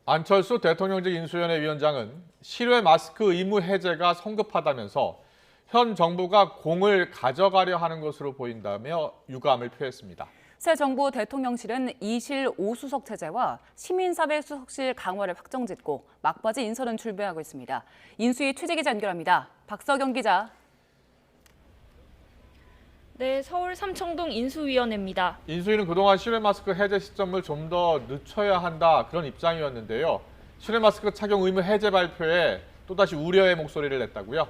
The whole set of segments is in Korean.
안철수 대통령직 인수위원회 위원장은 실외 마스크 의무 해제가 성급하다면서 현 정부가 공을 가져가려 하는 것으로 보인다며 유감을 표했습니다. 새 정부 대통령실은 2실 5수석 체제와 시민사회 수석실 강화를 확정짓고 막바지 인선은 준비하고 있습니다. 인수위 취재기자 연결합니다. 박석영 기자. 네, 서울 삼청동 인수위원회입니다. 인수위는 그동안 실외 마스크 해제 시점을 좀 더 늦춰야 한다 그런 입장이었는데요. 실외 마스크 착용 의무 해제 발표에 또다시 우려의 목소리를 냈다고요?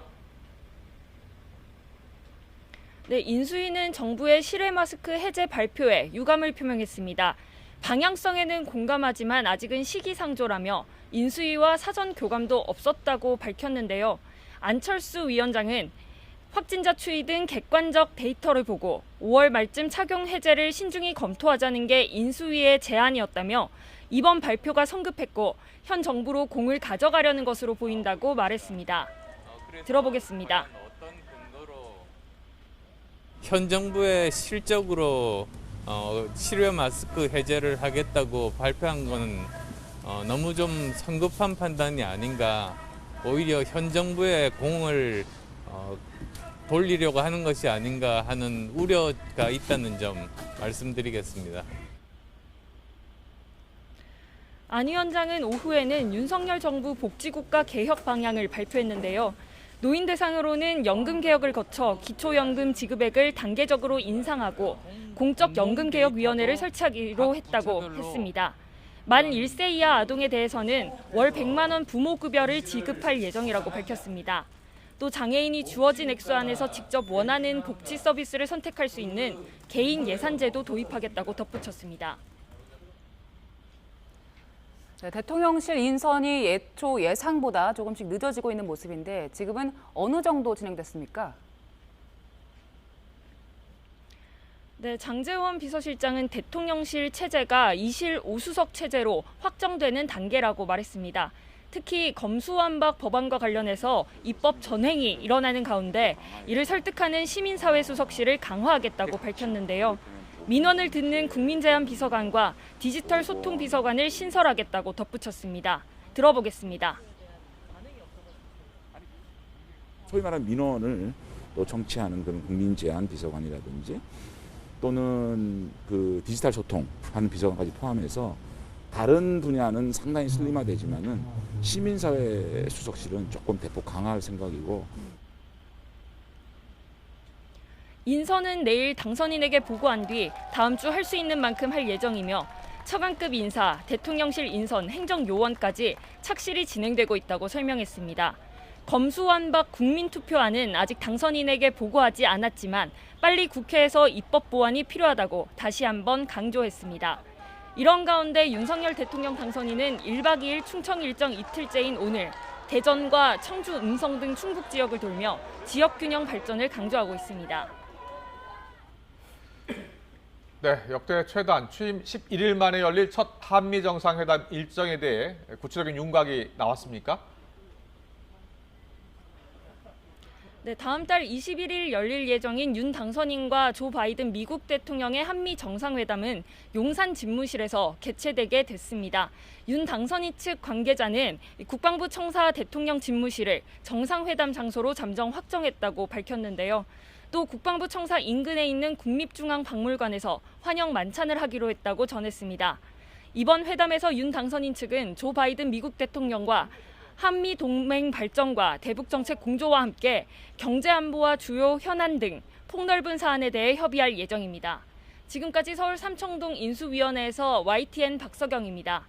네, 인수위는 정부의 실외 마스크 해제 발표에 유감을 표명했습니다. 방향성에는 공감하지만 아직은 시기상조라며 인수위와 사전 교감도 없었다고 밝혔는데요. 안철수 위원장은 확진자 추이 등 객관적 데이터를 보고 5월 말쯤 착용 해제를 신중히 검토하자는 게 인수위의 제안이었다며 이번 발표가 성급했고 현 정부로 공을 가져가려는 것으로 보인다고 말했습니다. 들어보겠습니다. 현 정부의 실적으로 실외 마스크 해제를 하겠다고 발표한 것은 너무 좀 성급한 판단이 아닌가. 오히려 현 정부의 공을 돌리려고 하는 것이 아닌가 하는 우려가 있다는 점 말씀드리겠습니다. 안 위원장은 오후에는 윤석열 정부 복지국가 개혁 방향을 발표했는데요. 노인 대상으로는 연금 개혁을 거쳐 기초연금 지급액을 단계적으로 인상하고 공적연금개혁위원회를 설치하기로 했다고 했습니다. 만 1세 이하 아동에 대해서는 월 100만 원 부모급여를 지급할 예정이라고 밝혔습니다. 또 장애인이 주어진 액수 안에서 직접 원하는 복지 서비스를 선택할 수 있는 개인 예산제도 도입하겠다고 덧붙였습니다. 네, 대통령실 인선이 예초 예상보다 조금씩 늦어지고 있는 모습인데 지금은 어느 정도 진행됐습니까? 네, 장제원 비서실장은 대통령실 체제가 2실 5수석 체제로 확정되는 단계라고 말했습니다. 특히 검수완박 법안과 관련해서 입법 전횡이 일어나는 가운데 이를 설득하는 시민사회 수석실을 강화하겠다고 밝혔는데요. 민원을 듣는 국민제안 비서관과 디지털 소통 비서관을 신설하겠다고 덧붙였습니다. 들어보겠습니다. 소위 말하는 민원을 또 정치하는 그런 국민제안 비서관이라든지 또는 그 디지털 소통하는 비서관까지 포함해서 다른 분야는 상당히 슬림화되지만은 시민사회 수석실은 조금 대폭 강화할 생각이고. 인선은 내일 당선인에게 보고한 뒤 다음 주 할 수 있는 만큼 할 예정이며 차관급 인사, 대통령실 인선, 행정요원까지 착실히 진행되고 있다고 설명했습니다. 검수완박 국민투표안은 아직 당선인에게 보고하지 않았지만 빨리 국회에서 입법 보완이 필요하다고 다시 한번 강조했습니다. 이런 가운데 윤석열 대통령 당선인은 1박 2일 충청 일정 이틀째인 오늘 대전과 청주, 음성 등 충북 지역을 돌며 지역 균형 발전을 강조하고 있습니다. 네, 역대 최단 취임 11일 만에 열릴 첫 한미 정상회담 일정에 대해 구체적인 윤곽이 나왔습니까? 네, 다음 달 21일 열릴 예정인 윤 당선인과 조 바이든 미국 대통령의 한미 정상회담은 용산 집무실에서 개최되게 됐습니다. 윤 당선인 측 관계자는 국방부 청사 대통령 집무실을 정상회담 장소로 잠정 확정했다고 밝혔는데요. 또 국방부 청사 인근에 있는 국립중앙박물관에서 환영 만찬을 하기로 했다고 전했습니다. 이번 회담에서 윤 당선인 측은 조 바이든 미국 대통령과 한미 동맹 발전과 대북 정책 공조와 함께 경제 안보와 주요 현안 등 폭넓은 사안에 대해 협의할 예정입니다. 지금까지 서울 삼청동 인수위원회에서 YTN 박석영입니다.